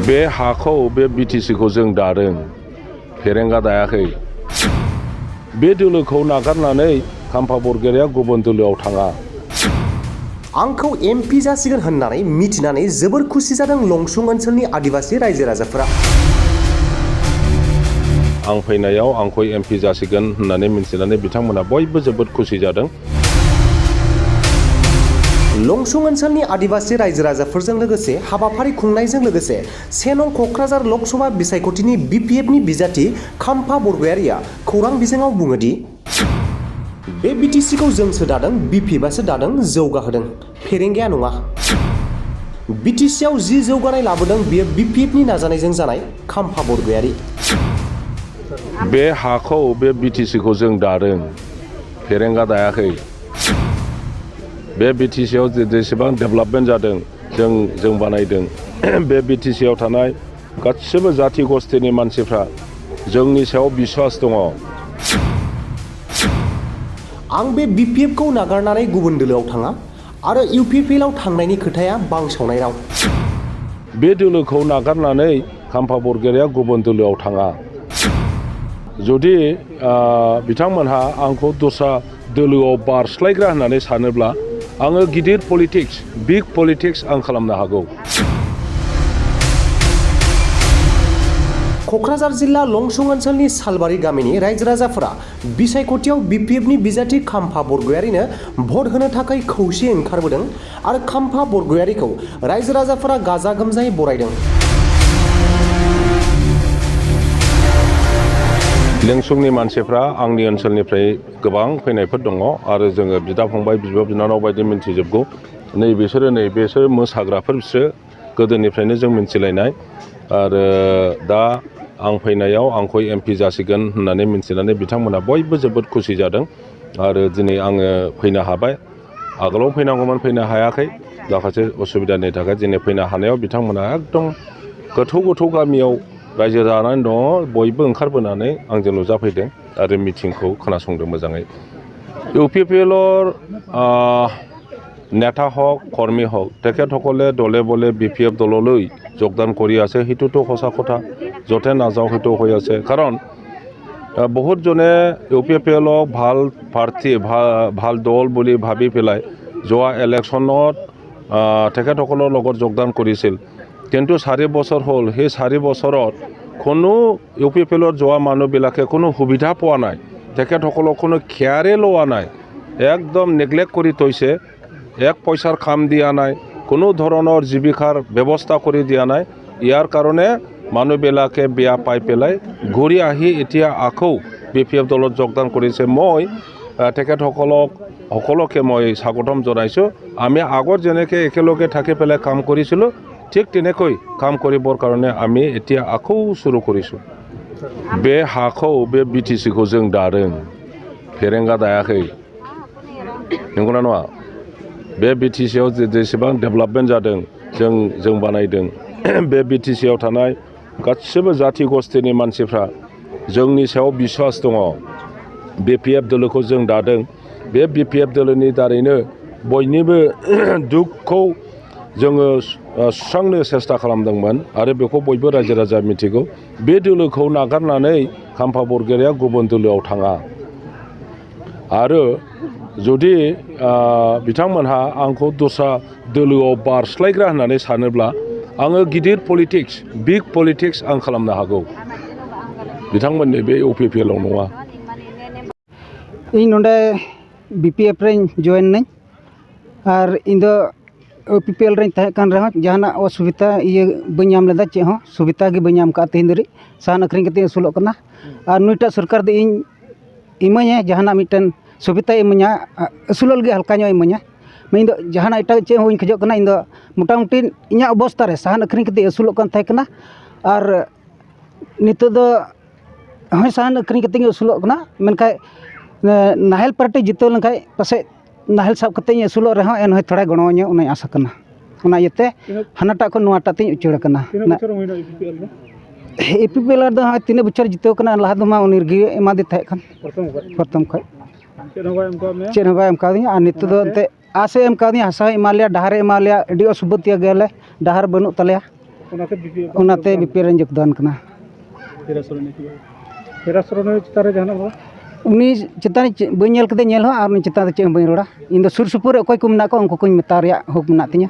बे हाखौ बे बिटिसिखौ जों दादों फेरेंगा दायाखै बे दोलोखौ नागारनानै खाम्फा बरगयारिया गुबुन दोलोआव थाङा आंखौ एमपि जासिगोन होननानै मिथिनानै जोबोर खुसि जादों लंसुं ओनसोलनि आदिबासि रायजो राजाफोरा आं फैनायाव आंखौ एमपि जासिगोन होननानै मिथिनानै बिथांमोना बयबो जोबोद खुसि जादों लंसुं ओनसोलनि आदिबासि रायजो राजाफोरजों लोगोसे हाबाफारि खुंनायजों लोगोसे 1 नं क'क्राझार लकसभा बिसायख'थिनि बिपिएफनि बिजाथि खाम्फा बरगयारिया खौरां बिजोङाव बुङोदि बे बिटिसिखौ जोंसो दादों बिपिएफआसो दादों जौगाहोदों फेरेंगाया नङा बिटिसिआव जि जौगानाय लाबोदों बियो बिपिएफनि नाजानायजों जानाय खाम्फा बरगयारि बे हाखौ बे बिटिसिखौ जों दादों फेरेंगा दायाखै बे बिटिसिआव जेसेबां डेभेलपमेन्ट जादों जों बानायदों बे बिटिसिआव थानाय गासिबो जाथि गस्थिनि मानसिफ्रा जोंनि सायाव बिश्वास दङ आं बे बिपिएफखौ नागारनानै गुबुन दोलोआव थाङा आरो इउपिपिएलआव थांनायनि खोथाया बांसावनाय राव बे दोलोखौ नागारनानै खाम्फा बरगयारिया गुबुन दोलोआव थाङा जुदि बिथांमोनहा आंखौ दस्रा दोलोआव बारस्लायग्रा होननानै सानोब्ला आङो गिदिर पलिटिक्स बिग पलिटिक्स आं खालामनो हागौ क'क्राझार जिल्ला लंसुं ओनसोलनि सालबारि गामिनि रायजो राजाफोरा बिसायख'थियाव बिपिएफनि बिजाथि खाम्फा बरगयारिनो भट होनो थाखाय खौसे ओंखारबोदों आरो खाम्फा बरगयारिखौ रायजो राजाफोरा गाजा गोमजायै बरायदों लेंसुंनि मानसिफ्रा आंनि ओनसोलनिफ्राय गोबां फैनायफोर दङ आरो जोङो बिदा फंबाय बिब' बिनानाव बायदि मिन्थिजोबगौ नैबेसोर मोसाग्राफोर बिसोरो गोदोनिफ्रायनो जों मिन्थिलायनाय आरो दा आं फैनायाव आंखौ एमपि जासिगोन होननानै मिन्थिनानै बिथांमोना बयबो जोबोद खुसि जादों आरो दिनै आङो फैनो हाबाय आगोलाव फैनांगौमोन फैनो हायाखै माखासे उसुबिदानि थाखाय दिनै फैनो हानायाव बिथांमोना एकदम गोथौ गामियाव रायजो जानानै दङ बयबो ओंखारबोनानै आंजों नुजाफैदों आरो मिटिंखौ खोनासंदों मोजाङै ইউপিপিএলৰ নেতা হওক কৰ্মী হওক তেখেতসকলে দলে বলে বিপিএফ দললৈ যোগদান কৰি আছে সেইটোতো সঁচা কথা য'তে নাযাওঁ সেইটো হৈ আছে কাৰণ বহুতজনে ইউপিপিএলক ভাল প্ৰাৰ্থী ভাল দল বুলি ভাবি পেলাই যোৱা ইলেকশ্যনত তেখেতসকলৰ লগত যোগদান কৰিছিল কিন্তু 4 বছৰ হ'ল সেই 4 বছৰত কোনো ইউপিপিএলৰ যোৱা মানুহবিলাকে কোনো সুবিধা পোৱা নাই তেখেতসকলক কোনো খেয়াৰে লোৱা নাই একদম নেগলেক্ট কৰি থৈছে এক পইচাৰ কাম দিয়া নাই কোনো ধৰণৰ জীৱিকাৰ ব্যৱস্থা কৰি দিয়া নাই ইয়াৰ কাৰণে মানুহবিলাকে বিয়া পাই পেলাই ঘূৰি আহি এতিয়া আকৌ বিপিএফ দলত যোগদান কৰিছে মই তেখেতসকলক সকলোকে মই স্বাগতম জনাইছোঁ আমি আগত যেনেকৈ একেলগে থাকি পেলাই কাম কৰিছিলোঁ ঠিক তেনেকৈ কাম কৰিবৰ কাৰণে আমি এতিয়া আকৌ শুরু কৰিছোঁ बे हाखौ बे बिटिसिखौ जों दादों फेरेंगा दायाखै नंगौना नङा बे बिटिसिआव जेसेबां डेभेलपमेन्ट जादों जों बानायदों बे बिटिसिआव थानाय गासिबो जाथि गस्थिनि मानसिफ्रा जोंनि सायाव बिश्वास दङ बिपिएफ दोलोखौ जों दादों बे बिपिएफ दोलोनि दारैनो बयनिबो दुखखौ जोङो सुस्रांनो सेस्था खालामदोंमोन आरो बेखौ बयबो रायजो राजा मिथिगौ बे दोलोखौ नागारनानै खाम्फा बरगयारिया गुबुन दोलोआव थाङा आरो जुदि बिथांमोनहा आंखौ दस्रा दोलोआव बारस्लायग्रा होननानै सानोब्ला आङो गिदिर पलिटिक्स बिग पलिटिक्स आं खालामनो हागौ बिथांमोननि बे इउपिपिएलआव नङा ᱤᱧ ᱱᱚᱰᱮ ᱵᱤᱯᱤএফ ᱨᱮᱧ ᱡᱚᱭᱮᱱ ᱱᱟᱹᱧ ᱟᱨ ᱤᱧ ᱫᱚ ᱤউᱯᱤᱯᱤएल ᱨᱮᱧ ᱛᱟᱦᱮᱸ ᱠᱟᱱ ᱨᱮᱦᱚᱸ ᱡᱟᱦᱟᱱᱟᱜ ᱚᱥᱩᱵᱤᱫᱷᱟ ᱵᱟᱹᱧ ᱧᱟᱢ ᱞᱮᱫᱟ ᱪᱮᱫ ᱦᱚᱸ ᱥᱩᱵᱤᱫᱷᱟ ᱜᱮ ᱵᱟᱹᱧ ᱧᱟᱢ ᱠᱟᱜᱼᱟ ᱛᱮᱦᱮᱧ ᱫᱷᱟᱹᱨᱤᱡ ᱥᱟᱦᱟᱱ ᱟᱹᱠᱷᱨᱤᱧ ᱠᱟᱛᱮ ᱟᱹᱥᱩᱞᱚᱜ ᱠᱟᱱᱟ ᱟᱨ ᱱᱩᱭᱴᱟᱜ ᱥᱚᱨᱠᱟᱨ ᱫᱚ ᱤᱧ ᱤᱢᱟᱹᱧᱟ ᱡᱟᱦᱟᱱᱟᱜ ᱢᱤᱫᱴᱮᱱ ᱥᱩᱵᱤᱫᱷᱟᱭ ᱤᱢᱟᱹᱧᱟ ᱟᱹᱥᱩᱞᱚᱜ ᱞᱟᱹᱜᱤᱫ ᱦᱟᱞᱠᱟ ᱧᱚᱜ ᱤᱢᱟᱹᱧᱟ ᱤᱧ ᱫᱚ ᱡᱟᱦᱟᱱᱟᱜ ᱮᱴᱟᱜ ᱪᱮᱫ ᱦᱚᱸ ᱵᱟᱹᱧ ᱠᱷᱚᱡᱚᱜ ᱠᱟᱱᱟ ᱤᱧ ᱫᱚ ᱢᱚᱴᱟᱢᱩᱴᱤ ᱤᱧᱟᱹᱜ ᱚᱵᱚᱥᱛᱷᱟ ᱨᱮ ᱥᱟᱦᱟᱱ ᱟᱹᱠᱷᱨᱤᱧ ᱠᱟᱛᱮ ᱟᱹᱥᱩᱞᱚᱜ ᱠᱟᱱ ᱛᱟᱦᱮᱸ ᱠᱟᱱᱟ ᱟᱨ ᱱᱤᱛᱚᱜ ᱫᱚ ᱦᱚᱸ ᱥᱟᱦᱟᱱ ᱟᱹᱠᱷᱨᱤᱧ ᱠᱟᱛᱮ ᱤᱧ ᱟᱹᱥᱩᱞᱚᱜ ᱠᱟᱱᱟ ᱢᱮᱱᱠᱷᱟᱡ ᱱᱟᱦᱮᱞ ᱯᱟᱨᱴᱤ ᱡᱤᱛᱟᱹᱣ ᱞᱮᱱᱠᱷᱟᱡ ᱯᱟᱥᱮᱡ ᱱᱟᱦᱮᱞ ᱥᱟᱵ ᱠᱟᱛᱮ ᱤᱧ ᱟᱹᱥᱩᱞᱚᱜ ᱨᱮᱦᱚᱸ ᱮᱱᱦᱚᱸ ᱛᱷᱚᱲᱟ ᱜᱚᱲᱚᱣᱟᱹᱧᱟ ᱚᱱᱟᱧ ᱟᱥᱟ ᱠᱟᱱᱟ ᱚᱱᱟ ᱤᱭᱟᱹᱛᱮ ᱦᱟᱱᱟᱴᱟᱜ ᱠᱷᱚᱱ ᱱᱚᱣᱟᱴᱟᱜ ᱛᱤᱧ ᱩᱪᱟᱹᱲ ᱠᱟᱱᱟ ᱤᱯᱤᱯᱤएल ᱫᱚ ᱛᱤᱱᱟᱹᱜ ᱵᱚᱪᱷᱚᱨ ᱡᱤᱛᱟᱹᱣ ᱠᱟᱱᱟ ᱞᱟᱦᱟ ᱫᱚ ᱢᱟ ᱩᱱᱤ ᱨᱮᱜᱮ ᱮᱢᱟᱫᱮ ᱛᱟᱦᱮᱸ ᱠᱟᱱ ᱯᱨᱚᱛᱷᱚᱢ ᱠᱷᱚᱡ ᱪᱮᱫ ᱦᱚᱸ ᱵᱟᱭ ᱮᱢ ᱠᱟᱣᱫᱤᱧᱟ ᱟᱨ ᱱᱤᱛᱚᱜ ᱫᱚ ᱮᱱᱛᱮᱫ ᱟᱥᱮ ᱮᱢ ᱠᱟᱣᱫᱤᱧᱟ ᱦᱟᱥᱟᱭ ᱮᱢᱟ ᱞᱮᱭᱟ ᱰᱟᱦᱟᱨᱮ ᱮᱢᱟ ᱞᱮᱭᱟ ᱟᱹᱰᱤ ᱚᱥᱩᱵᱤᱫᱷᱟ ᱜᱮᱭᱟᱞᱮ ᱰᱟᱦᱟᱨ ᱵᱟᱹᱱᱩᱜ ᱛᱟᱞᱮᱭᱟ ᱚᱱᱟᱛᱮ ᱵᱤᱯᱤ ᱨᱮᱧ ᱡᱳᱜᱽᱫᱟᱱ ᱠᱟᱱᱟ ᱩᱱᱤ ᱪᱮᱛᱟᱱ ᱵᱟᱹᱧ ᱧᱮᱞ ᱠᱮᱫᱮ ᱧᱮᱞ ᱦᱚᱸ ᱟᱨ ᱩᱱᱤ ᱪᱮᱛᱟᱱ ᱫᱚ ᱪᱮᱫ ᱦᱚᱸ ᱵᱟᱹᱧ ᱨᱚᱲᱟ ᱤᱧ ᱫᱚ ᱥᱩᱨ ᱥᱩᱯᱩᱨ ᱨᱮ ᱚᱠᱚᱭ ᱠᱚ ᱢᱮᱱᱟᱜ ᱠᱚᱣᱟ ᱩᱱᱠᱩ ᱠᱚᱧ ᱢᱮᱛᱟ ᱨᱮᱭᱟᱜ ᱦᱚᱸᱠ ᱢᱮᱱᱟᱜ ᱛᱤᱧᱟ